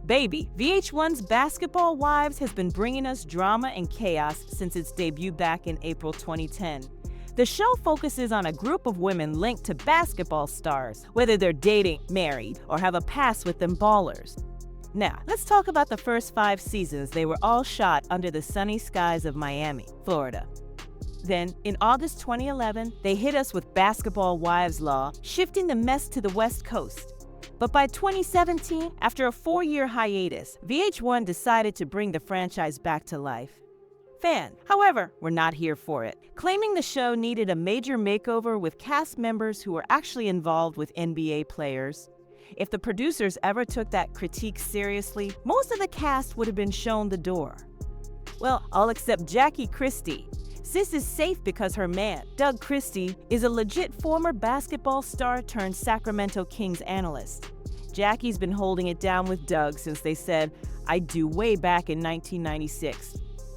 Baby, VH1's Basketball Wives has been bringing us drama and chaos since its debut back in April 2010. The show focuses on a group of women linked to basketball stars, whether they're dating, married, or have a past with them ballers. Now, let's talk about the first 5 seasons. They were all shot under the sunny skies of Miami, Florida. Then, in August 2011, they hit us with Basketball Wives Law, shifting the mess to the West Coast. But by 2017, after a 4-year hiatus, VH1 decided to bring the franchise back to life. However, were not here for it, claiming the show needed a major makeover with cast members who were actually involved with NBA players. If the producers ever took that critique seriously, most of the cast would have been shown the door. Well, all except Jackie Christie. Sis is safe because her man, Doug Christie, is a legit former basketball star turned Sacramento Kings analyst. Jackie's been holding it down with Doug since they said, "I do" way back in 1996.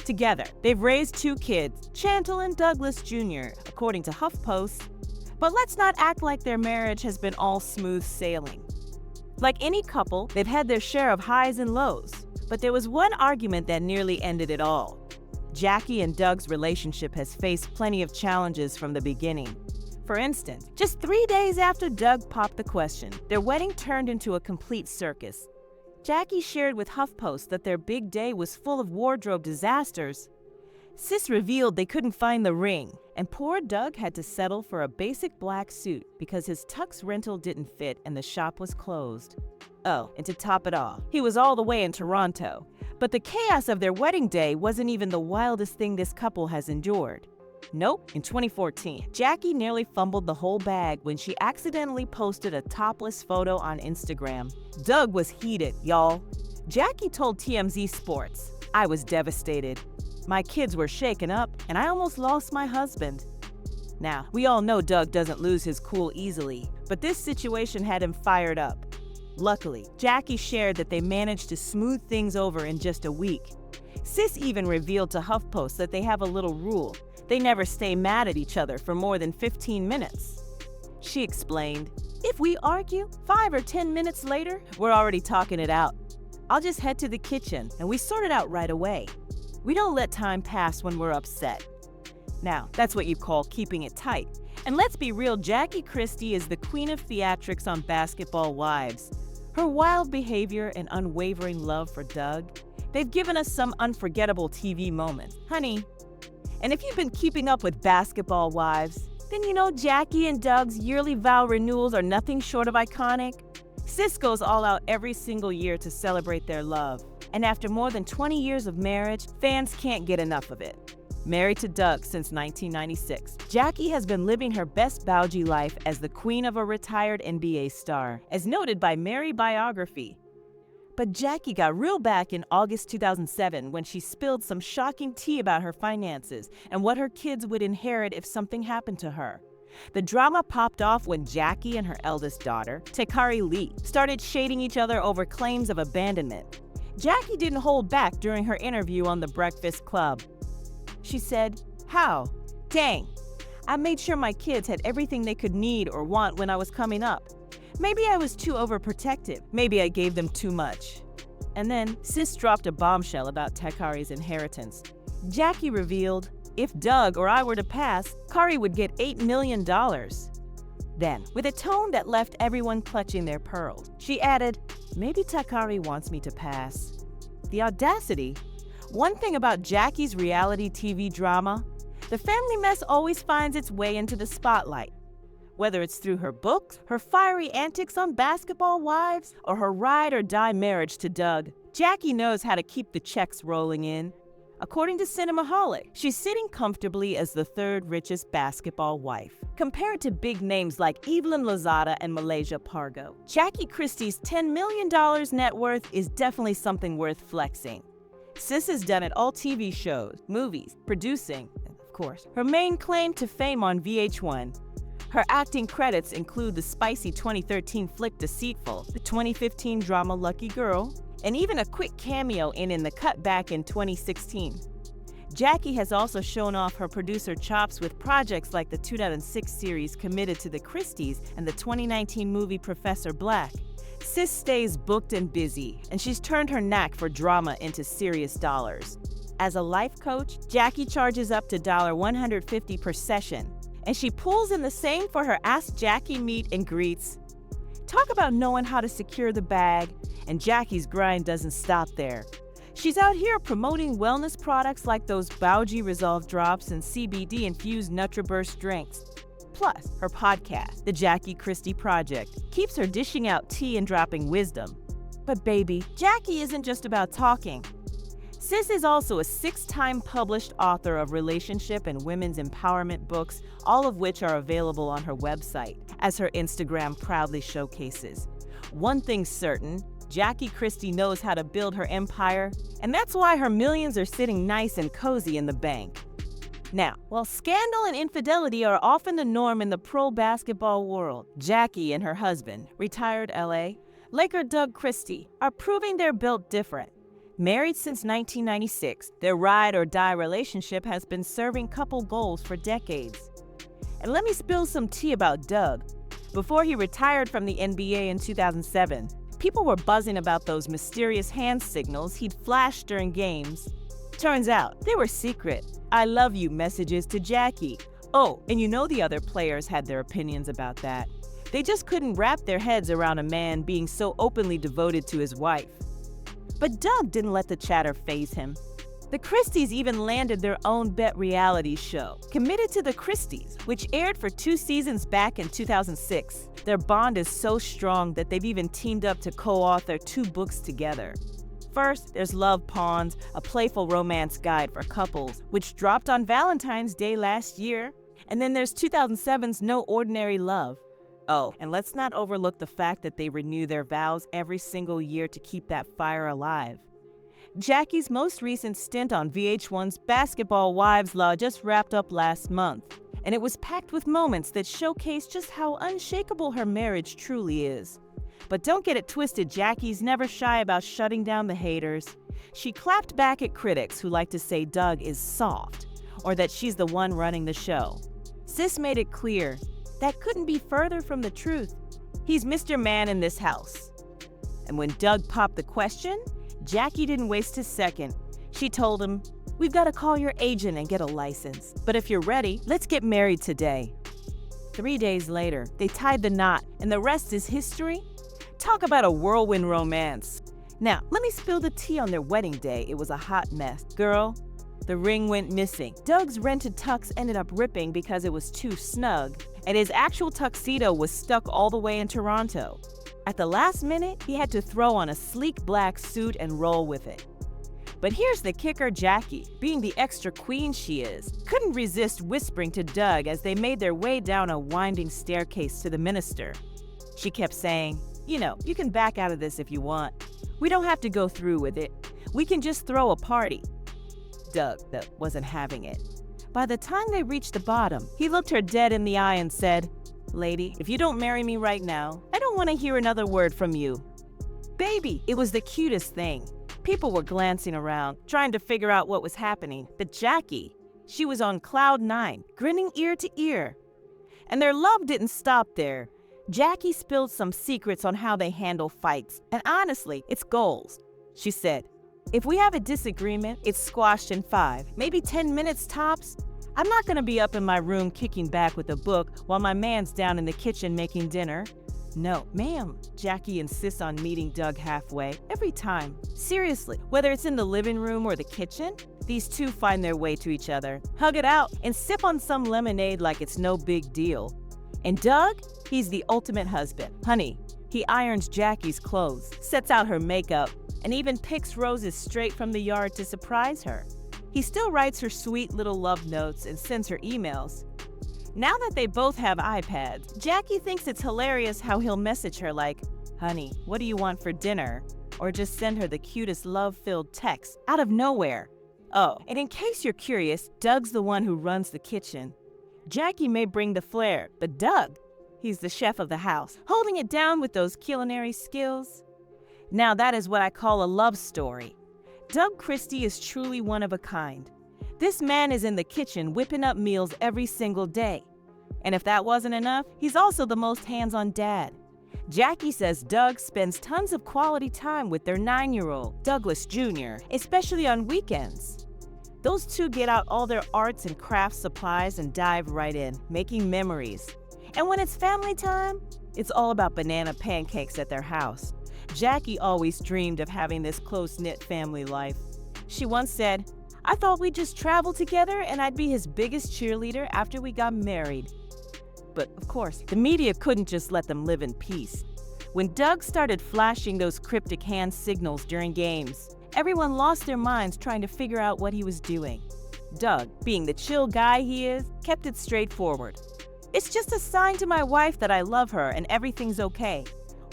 Together, they've raised 2 kids, Chantal and Douglas Jr., according to HuffPost. But let's not act like their marriage has been all smooth sailing. Like any couple, they've had their share of highs and lows. But there was one argument that nearly ended it all. Jackie and Doug's relationship has faced plenty of challenges from the beginning. For instance, just 3 days after Doug popped the question, their wedding turned into a complete circus. Jackie shared with HuffPost that their big day was full of wardrobe disasters. Sis revealed they couldn't find the ring, and poor Doug had to settle for a basic black suit because his tux rental didn't fit and the shop was closed. Oh, and to top it all, he was all the way in Toronto. But the chaos of their wedding day wasn't even the wildest thing this couple has endured. Nope, in 2014, Jackie nearly fumbled the whole bag when she accidentally posted a topless photo on Instagram. Doug was heated, y'all. Jackie told TMZ Sports, "I was devastated. My kids were shaken up, and I almost lost my husband." Now, we all know Doug doesn't lose his cool easily, but this situation had him fired up. Luckily, Jackie shared that they managed to smooth things over in just a week. Sis even revealed to HuffPost that they have a little rule. They never stay mad at each other for more than 15 minutes. She explained, "If we argue, 5 or 10 minutes later, we're already talking it out. I'll just head to the kitchen and we sort it out right away. We don't let time pass when we're upset." Now, that's what you call keeping it tight. And let's be real, Jackie Christie is the queen of theatrics on Basketball Wives. Her wild behavior and unwavering love for Doug, they've given us some unforgettable TV moments, honey. And if you've been keeping up with Basketball Wives, then you know Jackie and Doug's yearly vow renewals are nothing short of iconic. Sis goes all out every single year to celebrate their love. And after more than 20 years of marriage, fans can't get enough of it. Married to Doug since 1996, Jackie has been living her best bougie life as the queen of a retired NBA star, as noted by Mary Biography. But Jackie got real back in August 2007 when she spilled some shocking tea about her finances and what her kids would inherit if something happened to her. The drama popped off when Jackie and her eldest daughter, Takari Lee, started shading each other over claims of abandonment. Jackie didn't hold back during her interview on The Breakfast Club. She said, "How? Dang. I made sure my kids had everything they could need or want when I was coming up. Maybe I was too overprotective. Maybe I gave them too much." And then Sis dropped a bombshell about Takari's inheritance. Jackie revealed, if Doug or I were to pass, Kari would get $8 million. Then, with a tone that left everyone clutching their pearls, she added, "Maybe Takari wants me to pass." The audacity! One thing about Jackie's reality TV drama, the family mess always finds its way into the spotlight. Whether it's through her books, her fiery antics on Basketball Wives, or her ride-or-die marriage to Doug, Jackie knows how to keep the checks rolling in. According to Cinemaholic, she's sitting comfortably as the 3rd richest basketball wife, compared to big names like Evelyn Lozada and Malaysia Pargo. Jackie Christie's $10 million net worth is definitely something worth flexing. Sis has done it all: TV shows, movies, producing, and of course, her main claim to fame on VH1. Her acting credits include the spicy 2013 flick Deceitful, the 2015 drama Lucky Girl, and even a quick cameo in The Cut back in 2016. Jackie has also shown off her producer chops with projects like the 2006 series Committed to the Christies and the 2019 movie Professor Black. Sis stays booked and busy, and she's turned her knack for drama into serious dollars. As a life coach, Jackie charges up to $150 per session, and she pulls in the same for her Ask Jackie meet and greets. Talk about knowing how to secure the bag, and Jackie's grind doesn't stop there. She's out here promoting wellness products like those Bougie Resolve drops and CBD-infused NutriBurst drinks. Plus, her podcast, The Jackie Christie Project, keeps her dishing out tea and dropping wisdom. But baby, Jackie isn't just about talking. Sis is also a 6-time published author of relationship and women's empowerment books, all of which are available on her website, as her Instagram proudly showcases. One thing's certain, Jackie Christie knows how to build her empire, and that's why her millions are sitting nice and cozy in the bank. Now, while scandal and infidelity are often the norm in the pro basketball world, Jackie and her husband, retired LA Laker Doug Christie, are proving they're built different. Married since 1996, their ride-or-die relationship has been serving couple goals for decades. And let me spill some tea about Doug. Before he retired from the NBA in 2007, people were buzzing about those mysterious hand signals he'd flashed during games. Turns out, they were secret "I love you" messages to Jackie. Oh, and you know the other players had their opinions about that. They just couldn't wrap their heads around a man being so openly devoted to his wife. But Doug didn't let the chatter faze him. The Christies even landed their own bet reality show, Committed to the Christies, which aired for 2 seasons back in 2006. Their bond is so strong that they've even teamed up to co-author 2 books together. First, there's Love Pawns, a playful romance guide for couples, which dropped on Valentine's Day last year. And then there's 2007's No Ordinary Love. Oh, and let's not overlook the fact that they renew their vows every single year to keep that fire alive. Jackie's most recent stint on VH1's Basketball Wives Law just wrapped up last month, and it was packed with moments that showcase just how unshakable her marriage truly is. But don't get it twisted, Jackie's never shy about shutting down the haters. She clapped back at critics who like to say Doug is soft, or that she's the one running the show. Sis made it clear that couldn't be further from the truth. He's Mr. Man in this house. And when Doug popped the question, Jackie didn't waste a second. She told him, "We've got to call your agent and get a license. But if you're ready, let's get married today." 3 days later, they tied the knot, and the rest is history. Talk about a whirlwind romance. Now, let me spill the tea on their wedding day. It was a hot mess. Girl, the ring went missing. Doug's rented tux ended up ripping because it was too snug, and his actual tuxedo was stuck all the way in Toronto. At the last minute, he had to throw on a sleek black suit and roll with it. But here's the kicker: Jackie, being the extra queen she is, couldn't resist whispering to Doug as they made their way down a winding staircase to the minister. She kept saying, "You know, you can back out of this if you want. We don't have to go through with it. We can just throw a party." Doug, though, wasn't having it. By the time they reached the bottom, he looked her dead in the eye and said, "Lady, if you don't marry me right now, I don't want to hear another word from you." Baby, it was the cutest thing. People were glancing around, trying to figure out what was happening. But Jackie, she was on cloud 9, grinning ear to ear. And their love didn't stop there. Jackie spilled some secrets on how they handle fights, and honestly, it's goals. She said, "If we have a disagreement, it's squashed in 5, maybe 10 minutes tops. I'm not gonna be up in my room kicking back with a book while my man's down in the kitchen making dinner." "No, ma'am." Jackie insists on meeting Doug halfway, every time. Seriously, whether it's in the living room or the kitchen, these two find their way to each other, hug it out, and sip on some lemonade like it's no big deal. And Doug? He's the ultimate husband. Honey, he irons Jackie's clothes, sets out her makeup, and even picks roses straight from the yard to surprise her. He still writes her sweet little love notes and sends her emails. Now that they both have iPads, Jackie thinks it's hilarious how he'll message her like, "Honey, what do you want for dinner?" Or just send her the cutest love-filled text out of nowhere. Oh, and in case you're curious, Doug's the one who runs the kitchen. Jackie may bring the flair, but Doug, he's the chef of the house, holding it down with those culinary skills. Now that is what I call a love story. Doug Christie is truly one of a kind. This man is in the kitchen whipping up meals every single day. And if that wasn't enough, he's also the most hands-on dad. Jackie says Doug spends tons of quality time with their 9-year-old, Douglas Jr., especially on weekends. Those two get out all their arts and crafts supplies and dive right in, making memories. And when it's family time, it's all about banana pancakes at their house. Jackie always dreamed of having this close-knit family life. She once said, "I thought we'd just travel together and I'd be his biggest cheerleader after we got married." But of course, the media couldn't just let them live in peace. When Doug started flashing those cryptic hand signals during games, everyone lost their minds trying to figure out what he was doing. Doug, being the chill guy he is, kept it straightforward. "It's just a sign to my wife that I love her and everything's okay.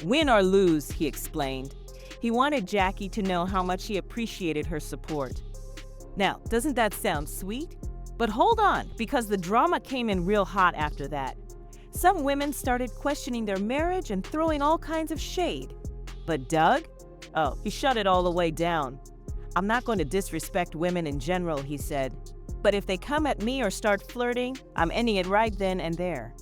Win or lose," he explained. He wanted Jackie to know how much he appreciated her support. Now, doesn't that sound sweet? But hold on, because the drama came in real hot after that. Some women started questioning their marriage and throwing all kinds of shade. But Doug? Oh, he shut it all the way down. "I'm not going to disrespect women in general," he said. "But if they come at me or start flirting, I'm ending it right then and there."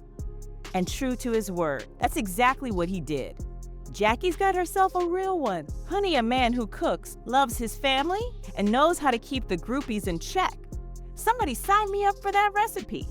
And true to his word, that's exactly what he did. Jackie's got herself a real one. Honey, a man who cooks, loves his family, and knows how to keep the groupies in check. Somebody sign me up for that recipe.